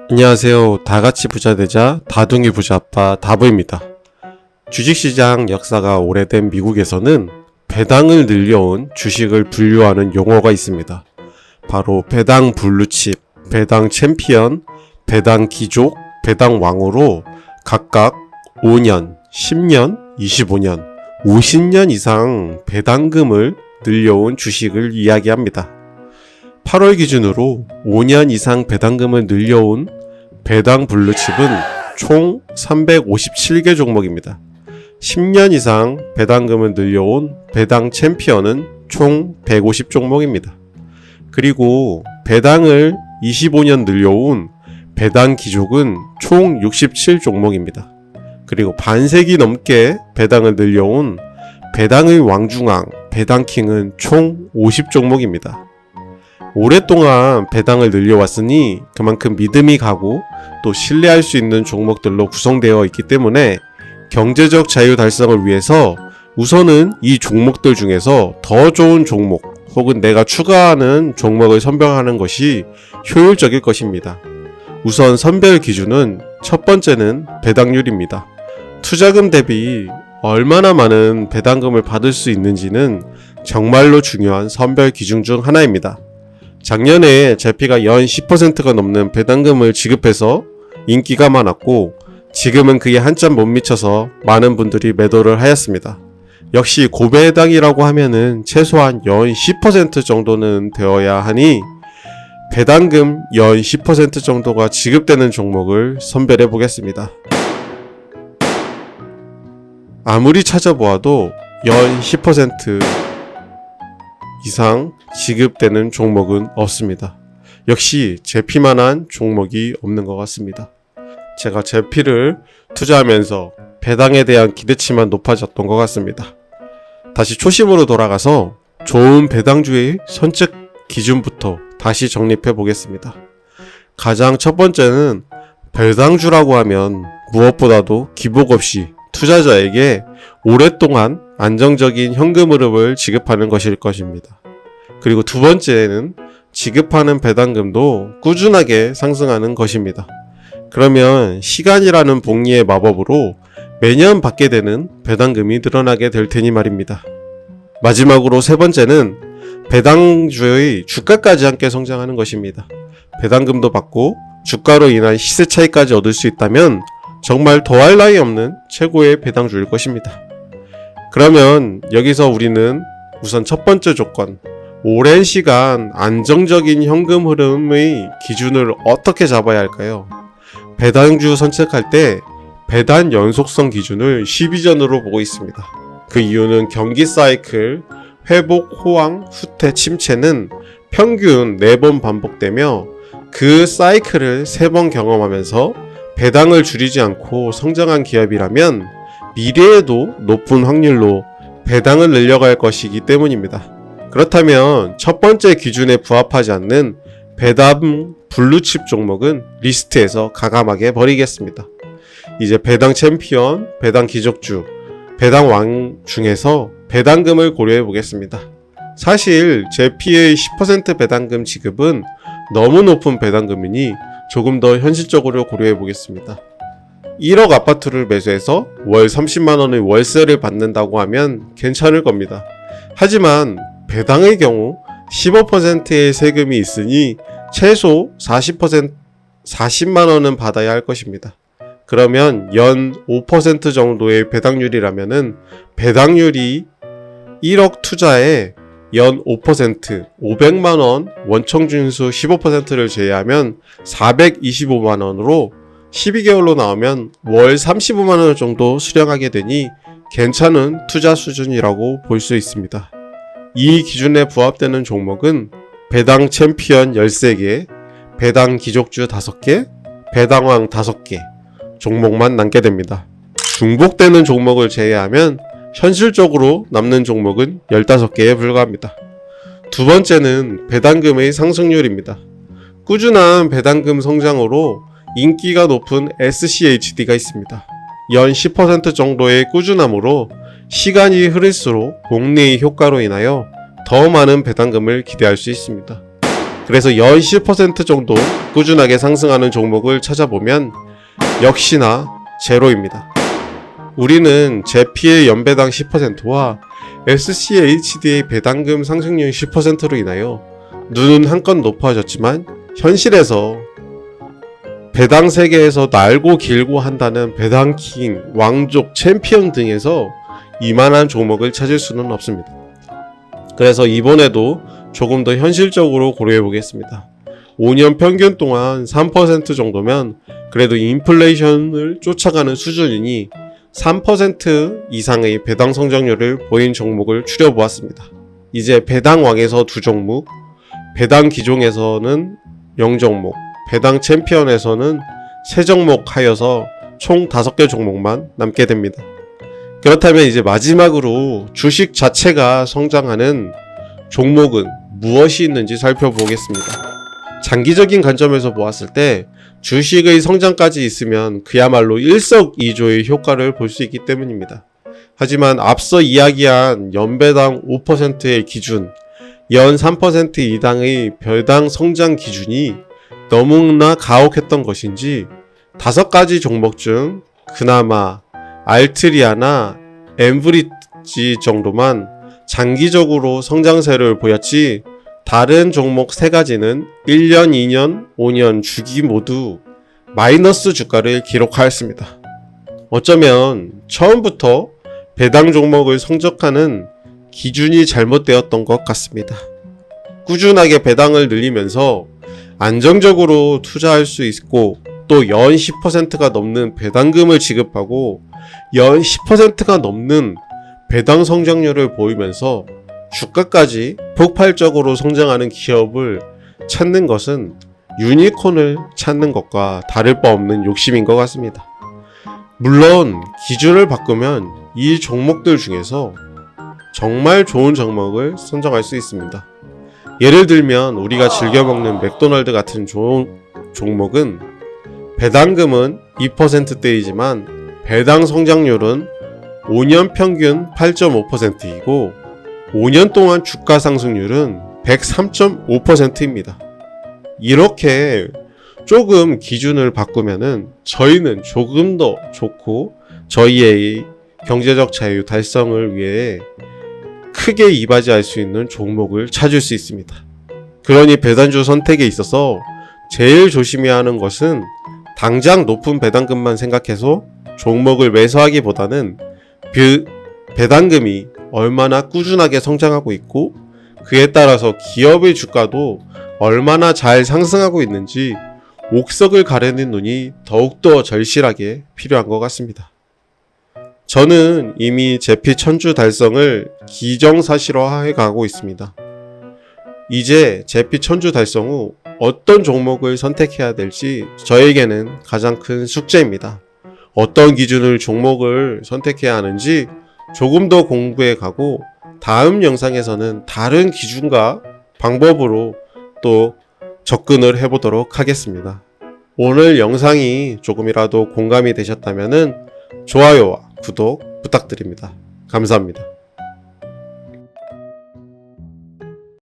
안녕하세요. 다같이 부자되자 다둥이 부자아빠 다부입니다. 주식시장 역사가 오래된 미국에서는 배당을 늘려온 주식을 분류하는 용어가 있습니다. 바로 배당 블루칩, 배당 챔피언, 배당 귀족, 배당 왕으로 각각 5년, 10년, 25년, 50년 이상 배당금을 늘려온 주식을 이야기합니다. 8월 기준으로 5년 이상 배당금을 늘려온 배당 블루칩은 총 357개 종목입니다. 10년 이상 배당금을 늘려온 배당 챔피언은 총 150 종목입니다. 그리고 배당을 25년 늘려온 배당 귀족은 총 67 종목입니다. 그리고 반세기 넘게 배당을 늘려온 배당의 왕중왕, 배당킹은 총 50 종목입니다. 오랫동안 배당을 늘려왔으니 그만큼 믿음이 가고 또 신뢰할 수 있는 종목들로 구성되어 있기 때문에 경제적 자유 달성을 위해서 우선은 이 종목들 중에서 더 좋은 종목 혹은 내가 추가하는 종목을 선별하는 것이 효율적일 것입니다. 우선 선별 기준은 첫 번째는 배당률입니다. 투자금 대비 얼마나 많은 배당금을 받을 수 있는지는 정말로 중요한 선별 기준 중 하나입니다. 작년에 제피가 연 10%가 넘는 배당금을 지급해서 인기가 많았고 지금은 그게 한참 못 미쳐서 많은 분들이 매도를 하였습니다. 역시 고배당이라고 하면은 최소한 연 10% 정도는 되어야 하니 배당금 연 10% 정도가 지급되는 종목을 선별해 보겠습니다. 아무리 찾아보아도 연 10% 이상 지급되는 종목은 없습니다. 역시 제피만한 종목이 없는 것 같습니다. 제가 제피를 투자하면서 배당에 대한 기대치만 높아졌던 것 같습니다. 다시 초심으로 돌아가서 좋은 배당주의 선택 기준부터 다시 정립해 보겠습니다. 가장 첫 번째는 배당주라고 하면 무엇보다도 기복 없이 투자자에게 오랫동안 안정적인 현금 흐름을 지급하는 것일 것입니다. 그리고 두 번째는 지급하는 배당금도 꾸준하게 상승하는 것입니다. 그러면 시간이라는 복리의 마법으로 매년 받게 되는 배당금이 늘어나게 될 테니 말입니다. 마지막으로 세 번째는 배당주의 주가까지 함께 성장하는 것입니다. 배당금도 받고 주가로 인한 시세 차익까지 얻을 수 있다면 정말 더할 나위 없는 최고의 배당주일 것입니다. 그러면 여기서 우리는 우선 첫 번째 조건, 오랜 시간 안정적인 현금 흐름의 기준을 어떻게 잡아야 할까요? 배당주 선택할 때 배당 연속성 기준을 12전으로 보고 있습니다. 그 이유는 경기 사이클, 회복, 호황, 후퇴, 침체는 평균 4번 반복되며 그 사이클을 3번 경험하면서 배당을 줄이지 않고 성장한 기업이라면 미래에도 높은 확률로 배당을 늘려갈 것이기 때문입니다. 그렇다면 첫 번째 기준에 부합하지 않는 배당 블루칩 종목은 리스트에서 가감하게 버리겠습니다. 이제 배당 챔피언, 배당 귀족주, 배당 왕 중에서 배당금을 고려해 보겠습니다. 사실 제피의 10% 배당금 지급은 너무 높은 배당금이니 조금 더 현실적으로 고려해 보겠습니다. 1억 아파트를 매수해서 월 30만원의 월세를 받는다고 하면 괜찮을 겁니다. 하지만 배당의 경우 15%의 세금이 있으니 최소 40만원은 받아야 할 것입니다. 그러면 연 5% 정도의 배당률이라면은 배당률이 1억 투자에 연 5%, 500만원 원청준수 15%를 제외하면 425만원으로 12개월로 나오면 월 35만원 정도 수령하게 되니 괜찮은 투자 수준이라고 볼 수 있습니다. 이 기준에 부합되는 종목은 배당 챔피언 13개, 배당 귀족주 5개, 배당왕 5개 종목만 남게 됩니다. 중복되는 종목을 제외하면 현실적으로 남는 종목은 15개에 불과합니다. 두 번째는 배당금의 상승률입니다. 꾸준한 배당금 성장으로 인기가 높은 SCHD가 있습니다. 연 10% 정도의 꾸준함으로 시간이 흐를수록 복리의 효과로 인하여 더 많은 배당금을 기대할 수 있습니다. 그래서 연 10% 정도 꾸준하게 상승하는 종목을 찾아보면 역시나 제로입니다. 우리는 제피의 연배당 10%와 SCHD의 배당금 상승률 10%로 인하여 눈은 한껏 높아졌지만 현실에서 배당 세계에서 날고 길고 한다는 배당킹, 왕족, 챔피언 등에서 이만한 종목을 찾을 수는 없습니다. 그래서 이번에도 조금 더 현실적으로 고려해 보겠습니다. 5년 평균 동안 3% 정도면 그래도 인플레이션을 쫓아가는 수준이니 3% 이상의 배당 성장률을 보인 종목을 추려보았습니다. 이제 배당왕에서 2종목, 배당 기종에서는 0종목, 배당 챔피언에서는 3종목 하여서 총 5개 종목만 남게 됩니다. 그렇다면 이제 마지막으로 주식 자체가 성장하는 종목은 무엇이 있는지 살펴보겠습니다. 장기적인 관점에서 보았을 때 주식의 성장까지 있으면 그야말로 일석이조의 효과를 볼 수 있기 때문입니다. 하지만 앞서 이야기한 연배당 5%의 기준, 연 3% 이상의 배당 성장 기준이 너무나 가혹했던 것인지 5가지 종목 중 그나마 알트리아나 엠브리지 정도만 장기적으로 성장세를 보였지 다른 종목 3가지는 1년, 2년, 5년 주기 모두 마이너스 주가를 기록하였습니다. 어쩌면 처음부터 배당 종목을 성적하는 기준이 잘못되었던 것 같습니다. 꾸준하게 배당을 늘리면서 안정적으로 투자할 수 있고 또 연 10%가 넘는 배당금을 지급하고 연 10%가 넘는 배당 성장률을 보이면서 주가까지 폭발적으로 성장하는 기업을 찾는 것은 유니콘을 찾는 것과 다를 바 없는 욕심인 것 같습니다. 물론 기준을 바꾸면 이 종목들 중에서 정말 좋은 종목을 선정할 수 있습니다. 예를 들면 우리가 즐겨 먹는 맥도날드 같은 종목은 배당금은 2%대이지만 배당 성장률은 5년 평균 8.5%이고 5년 동안 주가 상승률은 103.5%입니다. 이렇게 조금 기준을 바꾸면은 저희는 조금 더 좋고 저희의 경제적 자유 달성을 위해 크게 이바지할 수 있는 종목을 찾을 수 있습니다. 그러니 배당주 선택에 있어서 제일 조심해야 하는 것은 당장 높은 배당금만 생각해서 종목을 매수하기보다는 그 배당금이 얼마나 꾸준하게 성장하고 있고 그에 따라서 기업의 주가도 얼마나 잘 상승하고 있는지 옥석을 가리는 눈이 더욱더 절실하게 필요한 것 같습니다. 저는 이미 제피 천주 달성을 기정사실화해 가고 있습니다. 이제 제피 천주 달성 후 어떤 종목을 선택해야 될지 저에게는 가장 큰 숙제입니다. 어떤 기준을 종목을 선택해야 하는지 조금 더 공부해 가고 다음 영상에서는 다른 기준과 방법으로 또 접근을 해보도록 하겠습니다. 오늘 영상이 조금이라도 공감이 되셨다면 좋아요와 구독 부탁드립니다. 감사합니다.